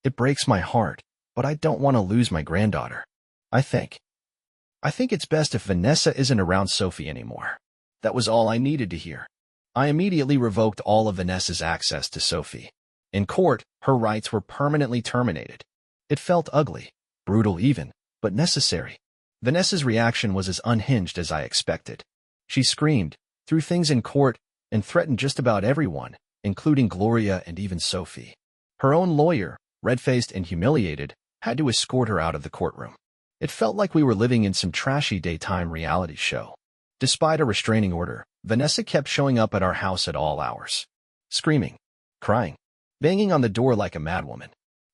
It breaks my heart, but I don't want to lose my granddaughter. I think it's best if Vanessa isn't around Sophie anymore. That was all I needed to hear. I immediately revoked all of Vanessa's access to Sophie. In court, her rights were permanently terminated. It felt ugly, brutal even, but necessary. Vanessa's reaction was as unhinged as I expected. She screamed, threw things in court, and threatened just about everyone, including Gloria and even Sophie. Her own lawyer, red-faced and humiliated, had to escort her out of the courtroom. It felt like we were living in some trashy daytime reality show. Despite a restraining order, Vanessa kept showing up at our house at all hours. Screaming, crying, banging on the door like a madwoman.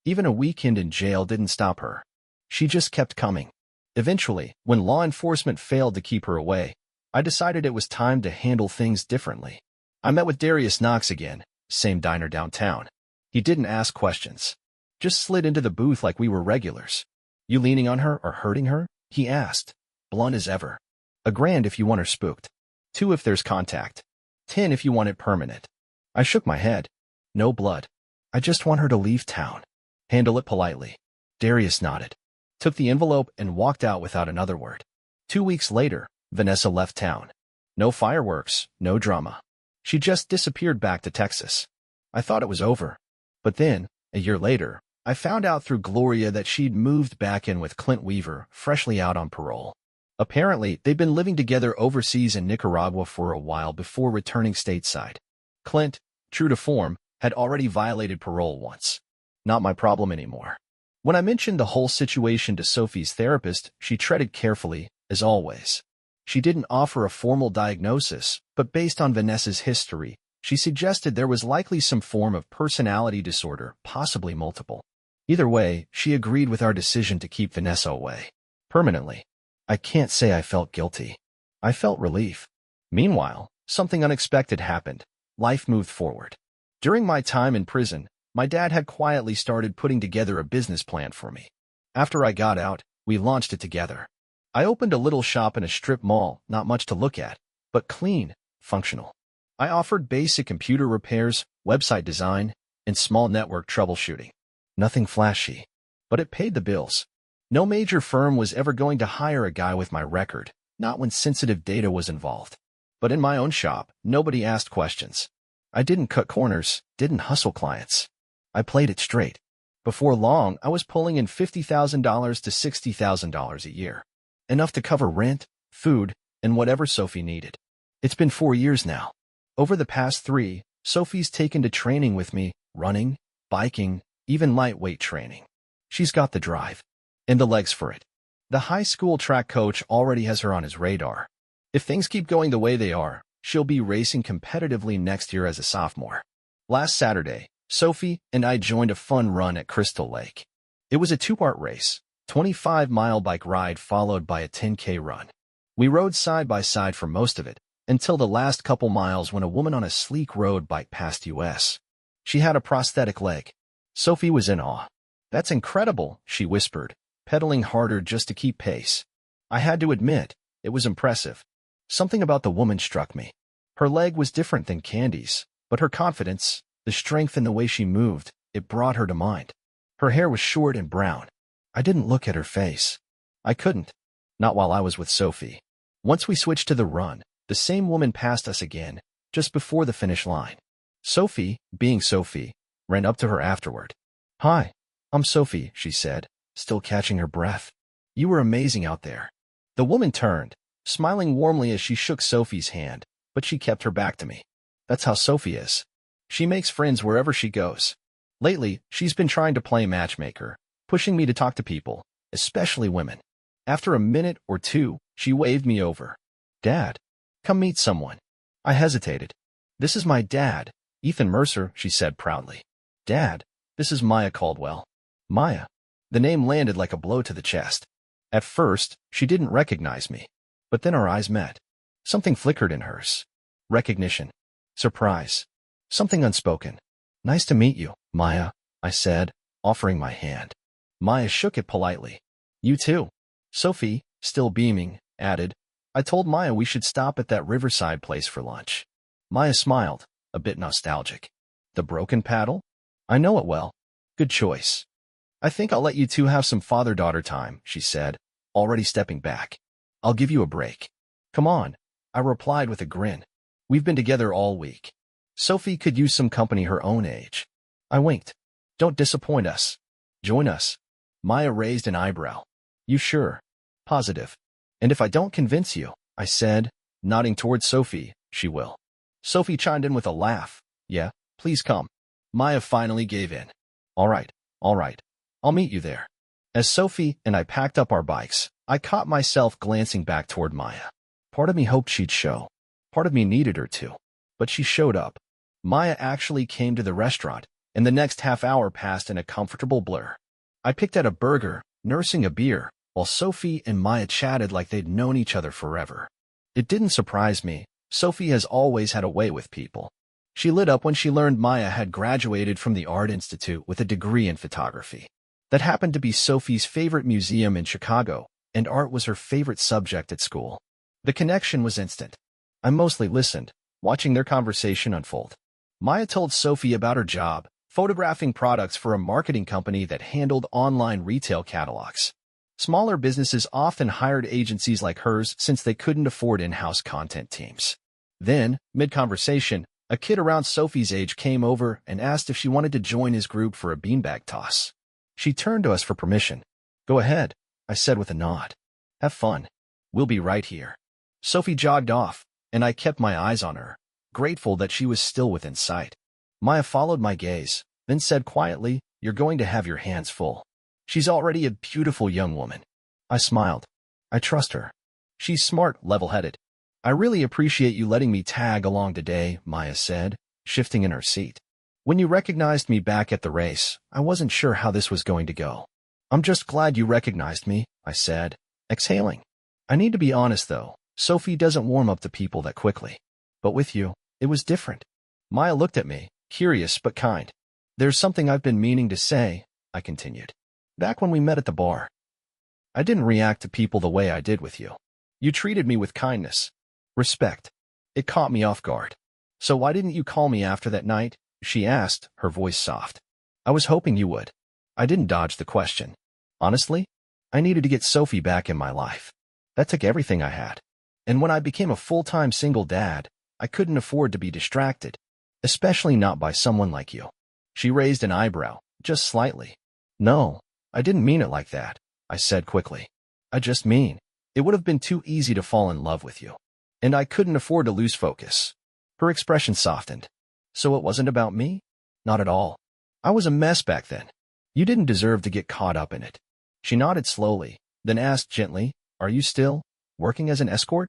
Even a weekend in jail didn't stop her. She just kept coming. Eventually, when law enforcement failed to keep her away, I decided it was time to handle things differently. I met with Darius Knox again, same diner downtown. He didn't ask questions. Just slid into the booth like we were regulars. You leaning on her or hurting her? He asked, blunt as ever. $1,000 if you want her spooked. 2 if there's contact. 10 if you want it permanent. I shook my head. No blood. I just want her to leave town. Handle it politely. Darius nodded, took the envelope, and walked out without another word. 2 weeks later, Vanessa left town. No fireworks, no drama. She just disappeared back to Texas. I thought it was over. But then, a year later, I found out through Gloria that she'd moved back in with Clint Weaver, freshly out on parole. Apparently, they'd been living together overseas in Nicaragua for a while before returning stateside. Clint, true to form, had already violated parole once. Not my problem anymore. When I mentioned the whole situation to Sophie's therapist, she treaded carefully, as always. She didn't offer a formal diagnosis, but based on Vanessa's history, she suggested there was likely some form of personality disorder, possibly multiple. Either way, she agreed with our decision to keep Vanessa away. Permanently. I can't say I felt guilty. I felt relief. Meanwhile, something unexpected happened. Life moved forward. During my time in prison, my dad had quietly started putting together a business plan for me. After I got out, we launched it together. I opened a little shop in a strip mall, not much to look at, but clean, functional. I offered basic computer repairs, website design, and small network troubleshooting. Nothing flashy, but it paid the bills. No major firm was ever going to hire a guy with my record, not when sensitive data was involved. But in my own shop, nobody asked questions. I didn't cut corners, didn't hustle clients. I played it straight. Before long, I was pulling in $50,000 to $60,000 a year. Enough to cover rent, food, and whatever Sophie needed. It's been 4 years now. Over the past 3, Sophie's taken to training with me, running, biking, even lightweight training. She's got the drive. And the legs for it. The high school track coach already has her on his radar. If things keep going the way they are, she'll be racing competitively next year as a sophomore. Last Saturday, Sophie and I joined a fun run at Crystal Lake. It was a 2-part race, 25-mile bike ride followed by a 10K run. We rode side by side for most of it, until the last couple miles when a woman on a sleek road bike passed us. She had a prosthetic leg. Sophie was in awe. "That's incredible," she whispered, pedaling harder just to keep pace. I had to admit, it was impressive. Something about the woman struck me. Her leg was different than Candy's, but her confidence, the strength in the way she moved, it brought her to mind. Her hair was short and brown. I didn't look at her face. I couldn't. Not while I was with Sophie. Once we switched to the run, the same woman passed us again, just before the finish line. Sophie, being Sophie, ran up to her afterward. "Hi, I'm Sophie," she said, still catching her breath. "You were amazing out there." The woman turned, smiling warmly as she shook Sophie's hand, but she kept her back to me. That's how Sophie is. She makes friends wherever she goes. Lately, she's been trying to play matchmaker, pushing me to talk to people, especially women. After a minute or two, she waved me over. "Dad, come meet someone." I hesitated. "This is my dad, Ethan Mercer," she said proudly. "Dad, this is Maya Caldwell." Maya. The name landed like a blow to the chest. At first, she didn't recognize me. But then our eyes met. Something flickered in hers. Recognition. Surprise. Something unspoken. "Nice to meet you, Maya," I said, offering my hand. Maya shook it politely. "You too." Sophie, still beaming, added, "I told Maya we should stop at that Riverside place for lunch." Maya smiled, a bit nostalgic. "The Broken Paddle? I know it well. Good choice." "I think I'll let you two have some father-daughter time," she said, already stepping back. "I'll give you a break." "Come on," I replied with a grin. "We've been together all week. Sophie could use some company her own age." I winked. "Don't disappoint us. Join us." Maya raised an eyebrow. "You sure?" "Positive." "And if I don't convince you," I said, nodding towards Sophie, "she will." Sophie chimed in with a laugh. "Yeah, please come." Maya finally gave in. All right. I'll meet you there." As Sophie and I packed up our bikes, I caught myself glancing back toward Maya. Part of me hoped she'd show. Part of me needed her to. But she showed up. Maya actually came to the restaurant, and the next half hour passed in a comfortable blur. I picked at a burger, nursing a beer, while Sophie and Maya chatted like they'd known each other forever. It didn't surprise me. Sophie has always had a way with people. She lit up when she learned Maya had graduated from the Art Institute with a degree in photography. That happened to be Sophie's favorite museum in Chicago, and art was her favorite subject at school. The connection was instant. I mostly listened, watching their conversation unfold. Maya told Sophie about her job, photographing products for a marketing company that handled online retail catalogs. Smaller businesses often hired agencies like hers since they couldn't afford in-house content teams. Then, mid-conversation, a kid around Sophie's age came over and asked if she wanted to join his group for a beanbag toss. She turned to us for permission. "Go ahead," I said with a nod. "Have fun. We'll be right here." Sophie jogged off, and I kept my eyes on her, grateful that she was still within sight. Maya followed my gaze, then said quietly, "You're going to have your hands full. She's already a beautiful young woman." I smiled. I trust her. She's smart, level-headed. "I really appreciate you letting me tag along today," Maya said, shifting in her seat. "When you recognized me back at the race, I wasn't sure how this was going to go." "I'm just glad you recognized me," I said, exhaling. "I need to be honest, though. Sophie doesn't warm up to people that quickly. But with you, it was different." Maya looked at me, curious but kind. "There's something I've been meaning to say," I continued. "Back when we met at the bar, I didn't react to people the way I did with you. You treated me with kindness, respect. It caught me off guard. So why didn't you call me after that night?" she asked, her voice soft. "I was hoping you would." I didn't dodge the question. Honestly, I needed to get Sophie back in my life. That took everything I had. And when I became a full-time single dad, I couldn't afford to be distracted, especially not by someone like you. She raised an eyebrow, just slightly. "No, I didn't mean it like that," I said quickly. "I just mean, it would have been too easy to fall in love with you. And I couldn't afford to lose focus." Her expression softened. "So it wasn't about me?" "Not at all. I was a mess back then. You didn't deserve to get caught up in it." She nodded slowly, then asked gently, "Are you still working as an escort?"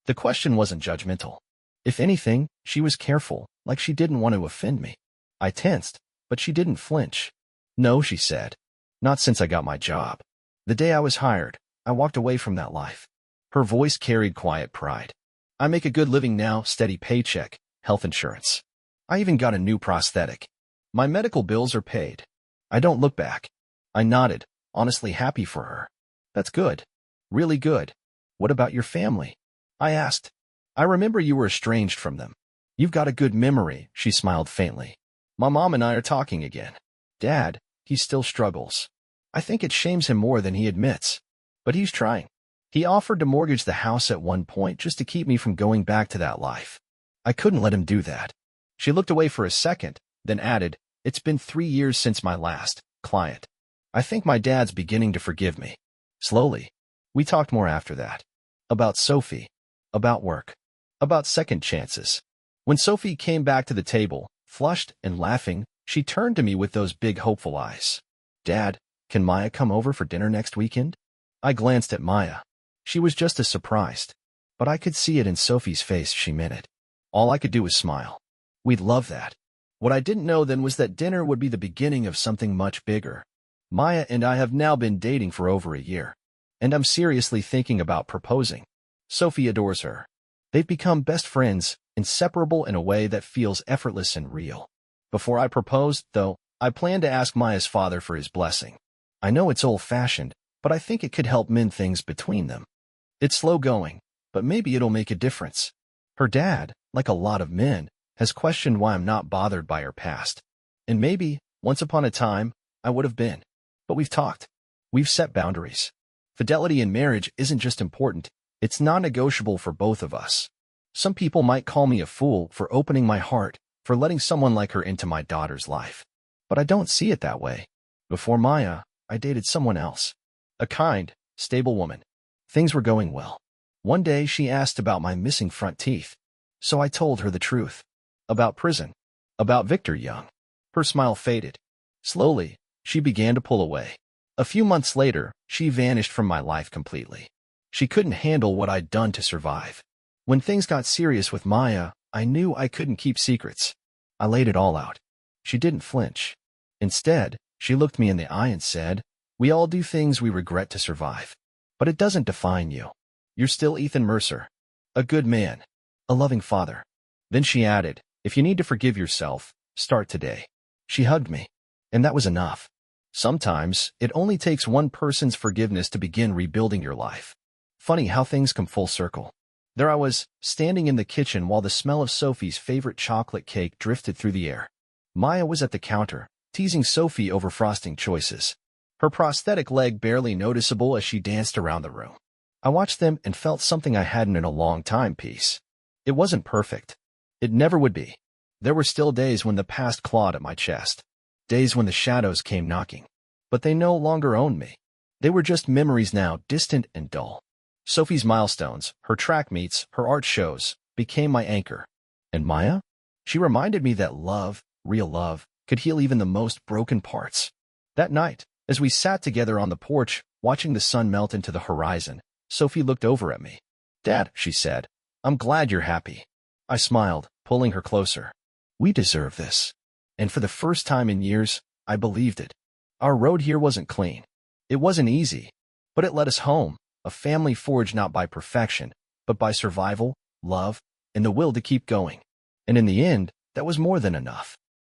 The question wasn't judgmental. If anything, she was careful, like she didn't want to offend me. I tensed, but she didn't flinch. "No," she said. "Not since I got my job. The day I was hired, I walked away from that life." Her voice carried quiet pride. "I make a good living now, steady paycheck, health insurance. I even got a new prosthetic. My medical bills are paid. I don't look back." I nodded, honestly happy for her. "That's good. Really good. What about your family?" I asked. "I remember you were estranged from them." "You've got a good memory," she smiled faintly. "My mom and I are talking again. Dad, he still struggles. I think it shames him more than he admits. But he's trying. He offered to mortgage the house at one point just to keep me from going back to that life. I couldn't let him do that." She looked away for a second, then added, "It's been 3 years since my last client. I think my dad's beginning to forgive me." Slowly. We talked more after that. About Sophie. About work. About second chances. When Sophie came back to the table, flushed and laughing, she turned to me with those big hopeful eyes. "Dad, can Maya come over for dinner next weekend?" I glanced at Maya. She was just as surprised. But I could see it in Sophie's face she meant it. All I could do was smile. "We'd love that." What I didn't know then was that dinner would be the beginning of something much bigger. Maya and I have now been dating for over a year. And I'm seriously thinking about proposing. Sophie adores her. They've become best friends, inseparable in a way that feels effortless and real. Before I proposed, though, I plan to ask Maya's father for his blessing. I know it's old-fashioned, but I think it could help mend things between them. It's slow going, but maybe it'll make a difference. Her dad, like a lot of men, has questioned why I'm not bothered by her past. And maybe, once upon a time, I would have been. But we've talked. We've set boundaries. Fidelity in marriage isn't just important, it's non-negotiable for both of us. Some people might call me a fool for opening my heart, for letting someone like her into my daughter's life. But I don't see it that way. Before Maya, I dated someone else. A kind, stable woman. Things were going well. One day she asked about my missing front teeth. So I told her the truth. About prison. About Victor Young. Her smile faded. Slowly, she began to pull away. A few months later, she vanished from my life completely. She couldn't handle what I'd done to survive. When things got serious with Maya, I knew I couldn't keep secrets. I laid it all out. She didn't flinch. Instead, she looked me in the eye and said, "We all do things we regret to survive. But it doesn't define you. You're still Ethan Mercer. A good man. A loving father." Then she added, "If you need to forgive yourself, start today." She hugged me. And that was enough. Sometimes, it only takes one person's forgiveness to begin rebuilding your life. Funny how things come full circle. There I was, standing in the kitchen while the smell of Sophie's favorite chocolate cake drifted through the air. Maya was at the counter, teasing Sophie over frosting choices. Her prosthetic leg barely noticeable as she danced around the room. I watched them and felt something I hadn't in a long time. Peace. It wasn't perfect. It never would be. There were still days when the past clawed at my chest. Days when the shadows came knocking. But they no longer owned me. They were just memories now, distant and dull. Sophie's milestones, her track meets, her art shows, became my anchor. And Maya? She reminded me that love, real love, could heal even the most broken parts. That night, as we sat together on the porch, watching the sun melt into the horizon, Sophie looked over at me. "Dad," she said, "I'm glad you're happy." I smiled, pulling her closer. "We deserve this." And for the first time in years, I believed it. Our road here wasn't clean. It wasn't easy, but it led us home, a family forged not by perfection, but by survival, love, and the will to keep going. And in the end, that was more than enough.